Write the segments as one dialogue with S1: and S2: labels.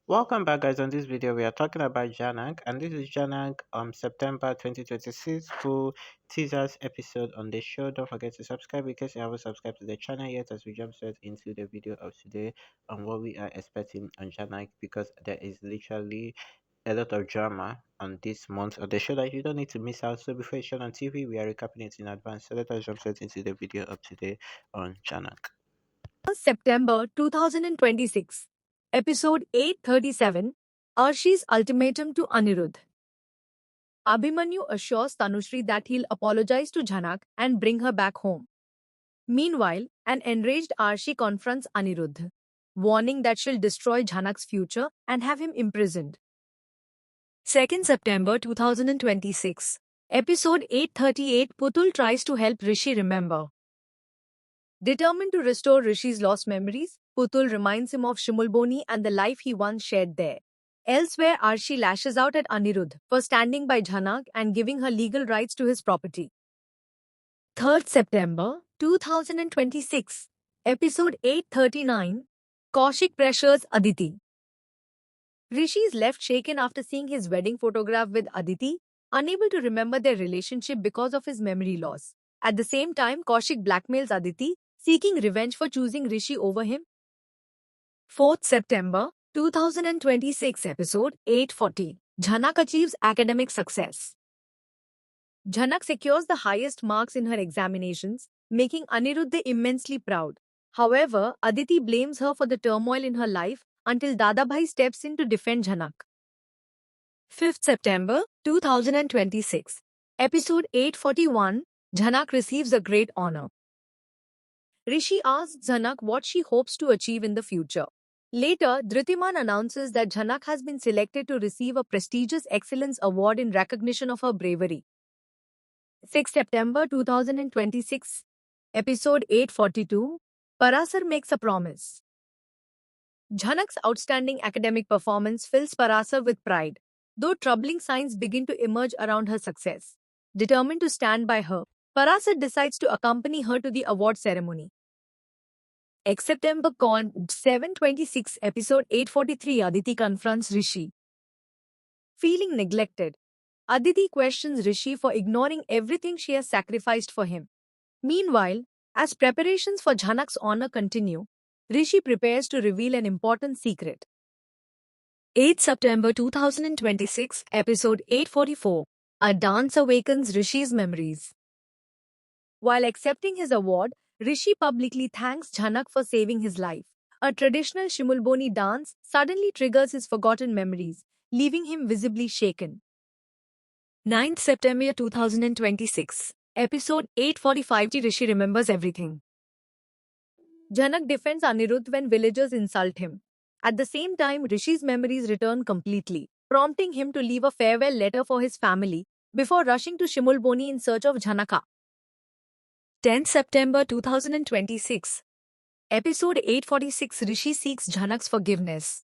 S1: Welcome back, guys. On this video, we are talking about Janang, and this is Janang September 2026 full teasers episode on the show. Don't forget to subscribe in case you haven't subscribed to the channel yet, as we jump straight into the video of today on what we are expecting on Janang, because there is literally a lot of drama on this month of the show that you don't need to miss out. So before it's shown on TV, we are recapping it in advance. So let us jump straight into the video of today on Janang.
S2: September 2026, Episode 837, Arshi's Ultimatum to Anirudh. Abhimanyu assures Tanushri that he'll apologize to Jhanak and bring her back home. Meanwhile, an enraged Arshi confronts Anirudh, warning that she'll destroy Jhanak's future and have him imprisoned. 2nd September 2026, Episode 838, Putul tries to help Rishi remember. Determined to restore Rishi's lost memories, Putul reminds him of Shimulboni and the life he once shared there. Elsewhere, Arshi lashes out at Anirudh for standing by Jhanak and giving her legal rights to his property. 3rd September 2026, Episode 839, Kaushik pressures Aditi. Rishi is left shaken after seeing his wedding photograph with Aditi, unable to remember their relationship because of his memory loss. At the same time, Kaushik blackmails Aditi, seeking revenge for choosing Rishi over him. 4th September 2026, Episode 840, Jhanak achieves academic success. Jhanak secures the highest marks in her examinations, making Aniruddha immensely proud. However, Aditi blames her for the turmoil in her life until Dadabhai steps in to defend Jhanak. 5th September 2026, Episode 841, Jhanak receives a great honor. Rishi asks Jhanak what she hopes to achieve in the future. Later, Dhritiman announces that Jhanak has been selected to receive a prestigious Excellence Award in recognition of her bravery. 6 September 2026, Episode 842, Parasar makes a promise. Jhanak's outstanding academic performance fills Parasar with pride, though troubling signs begin to emerge around her success. Determined to stand by her, Parasar decides to accompany her to the award ceremony. September Con 726, Episode 843, Aditi confronts Rishi. Feeling neglected, Aditi questions Rishi for ignoring everything she has sacrificed for him. Meanwhile, as preparations for Jhanak's honor continue, Rishi prepares to reveal an important secret. 8 September 2026, Episode 844, A Dance Awakens Rishi's Memories. While accepting his award, Rishi publicly thanks Jhanak for saving his life. A traditional Shimulboni dance suddenly triggers his forgotten memories, leaving him visibly shaken. 9th September 2026, Episode 845, Rishi remembers everything. Jhanak defends Anirudh when villagers insult him. At the same time, Rishi's memories return completely, prompting him to leave a farewell letter for his family before rushing to Shimulboni in search of Jhanaka. 10th September 2026, Episode 846, Rishi seeks Jhanak's forgiveness.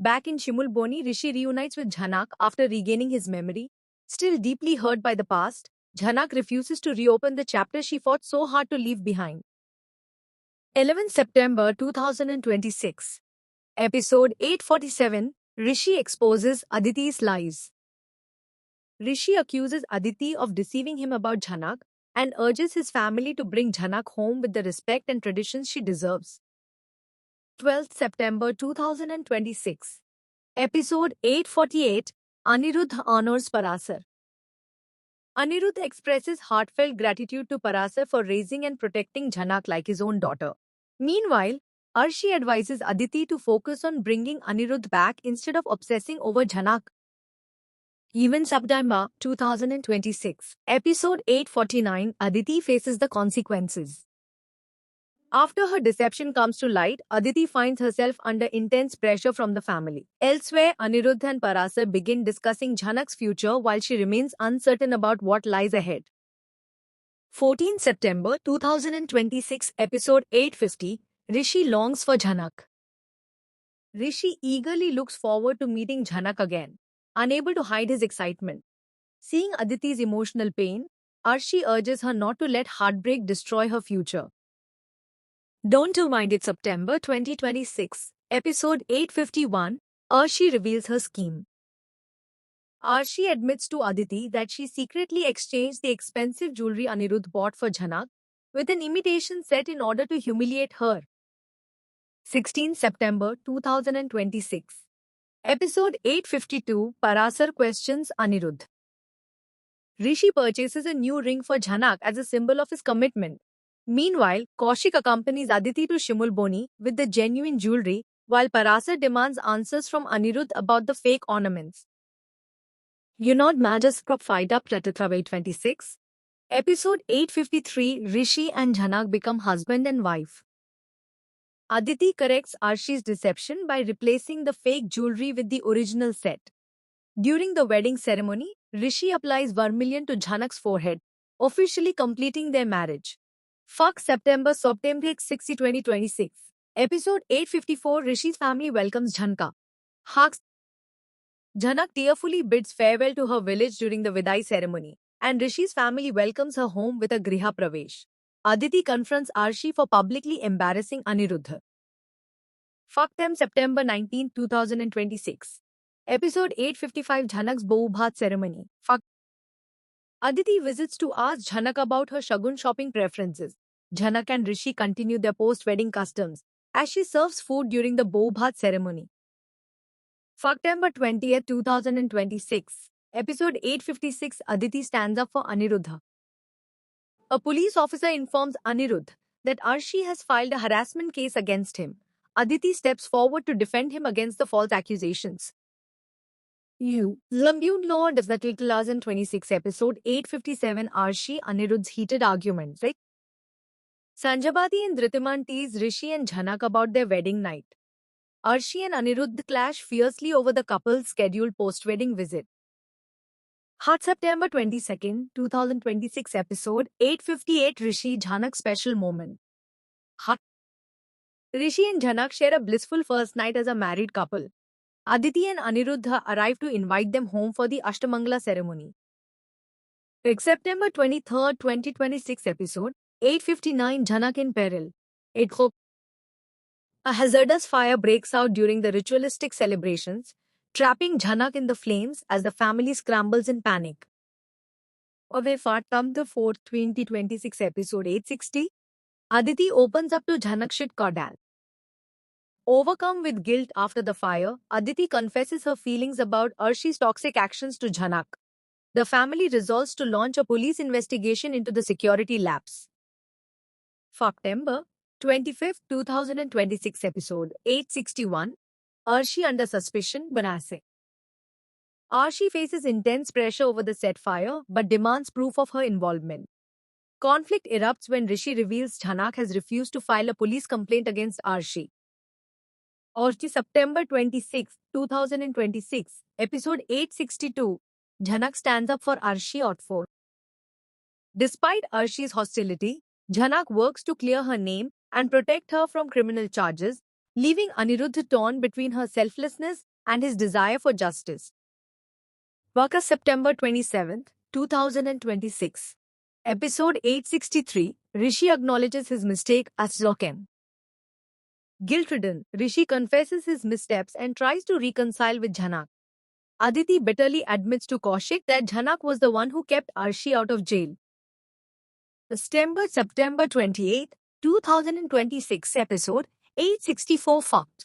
S2: Back in Shimulboni, Rishi reunites with Jhanak after regaining his memory. Still deeply hurt by the past, Jhanak refuses to reopen the chapter she fought so hard to leave behind. 11th September 2026, Episode 847, Rishi exposes Aditi's lies. Rishi accuses Aditi of deceiving him about Jhanak and urges his family to bring Jhanak home with the respect and traditions she deserves. 12th September 2026, Episode 848, Anirudh honors Parasar. Anirudh expresses heartfelt gratitude to Parasar for raising and protecting Jhanak like his own daughter. Meanwhile, Arshi advises Aditi to focus on bringing Anirudh back instead of obsessing over Jhanak. Even September 2026, Episode 849, Aditi faces the consequences. After her deception comes to light, Aditi finds herself under intense pressure from the family. Elsewhere, Anirudh and Parasar begin discussing Jhanak's future while she remains uncertain about what lies ahead. 14 September 2026, Episode 850, Rishi longs for Jhanak. Rishi eagerly looks forward to meeting Jhanak again, unable to hide his excitement. Seeing Aditi's emotional pain, Arshi urges her not to let heartbreak destroy her future. Don't you mind it, September 2026, Episode 851, Arshi reveals her scheme. Arshi admits to Aditi that she secretly exchanged the expensive jewelry Anirudh bought for Jhanak with an imitation set in order to humiliate her. 16 September 2026. Episode 852, Parasar questions Anirudh. Rishi purchases a new ring for Jhanak as a symbol of his commitment. Meanwhile, Kaushik accompanies Aditi to Shimul Boni with the genuine jewelry, while Parasar demands answers from Anirudh about the fake ornaments. Yunod Majas Prop fight up Ratatra 26. Episode 853, Rishi and Jhanak become husband and wife. Aditi corrects Arshi's deception by replacing the fake jewelry with the original set. During the wedding ceremony, Rishi applies vermilion to Jhanak's forehead, officially completing their marriage. Fuck September 60 2026. Episode 854, Rishi's family welcomes Jhanka. Haks Jhanak tearfully bids farewell to her village during the Vidai ceremony, and Rishi's family welcomes her home with a Griha Pravesh. Aditi confronts Arshi for publicly embarrassing Aniruddha. Fuck them September 19, 2026. Episode 855, Jhanak's Bohu ceremony. Fuck. Aditi visits to ask Jhanak about her Shagun shopping preferences. Jhanak and Rishi continue their post-wedding customs as she serves food during the Bohu ceremony. September 20th, 2026. Episode 856, Aditi stands up for Aniruddha. A police officer informs Anirudh that Arshi has filed a harassment case against him. Aditi steps forward to defend him against the false accusations. Lambune Law does the 2026 episode 857, Arshi Anirudh's heated argument. Right? Sanjabati and Dritiman tease Rishi and Jhanak about their wedding night. Arshi and Anirudh clash fiercely over the couple's scheduled post-wedding visit. Hot September 22nd, 2026 episode 858, Rishi Jhanak special moment. Hot. Rishi and Jhanak share a blissful first night as a married couple. Aditi and Aniruddha arrive to invite them home for the Ashtamangala ceremony. September 23rd, 2026 episode 859, Jhanak in peril. A hazardous fire breaks out during the ritualistic celebrations, trapping Jhanak in the flames as the family scrambles in panic. Fatam the 4th, 2026 episode 860, Aditi opens up to Jhanakshit Kaudal. Overcome with guilt after the fire, Aditi confesses her feelings about Arshi's toxic actions to Jhanak. The family resolves to launch a police investigation into the security lapse. September 25th, 2026 episode 861, Arshi under suspicion, Banase. Arshi faces intense pressure over the set fire but demands proof of her involvement. Conflict erupts when Rishi reveals Jhanak has refused to file a police complaint against Arshi. Arshi September 26, 2026, episode 862, Jhanak stands up for Arshi Otfor. Despite Arshi's hostility, Jhanak works to clear her name and protect her from criminal charges, leaving Aniruddha torn between her selflessness and his desire for justice. Vaka September 27, 2026. Episode 863, Rishi acknowledges his mistake as Zokem. Guilt-ridden, Rishi confesses his missteps and tries to reconcile with Jhanak. Aditi bitterly admits to Kaushik that Jhanak was the one who kept Arshi out of jail. September 28, 2026 episode 864, Fucked.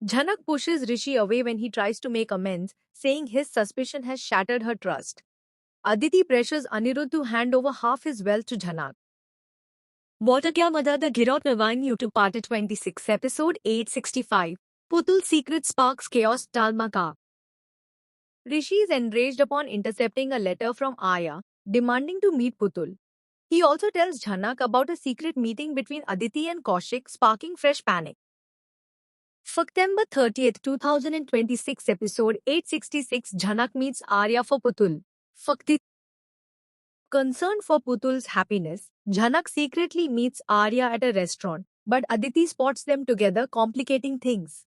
S2: Jhanak pushes Rishi away when he tries to make amends, saying his suspicion has shattered her trust. Aditi pressures Anirudh to hand over half his wealth to Jhanak. Water Kya Mother the Girot Navine YouTube Part 26 episode 865, Putul's secret sparks chaos Talmaka. Rishi is enraged upon intercepting a letter from Aya, demanding to meet Putul. He also tells Jhanak about a secret meeting between Aditi and Kaushik, sparking fresh panic. September 30th, 2026 episode 866, Jhanak meets Arya for Putul. Fakti. Concerned for Putul's happiness, Jhanak secretly meets Arya at a restaurant, but Aditi spots them together, complicating things.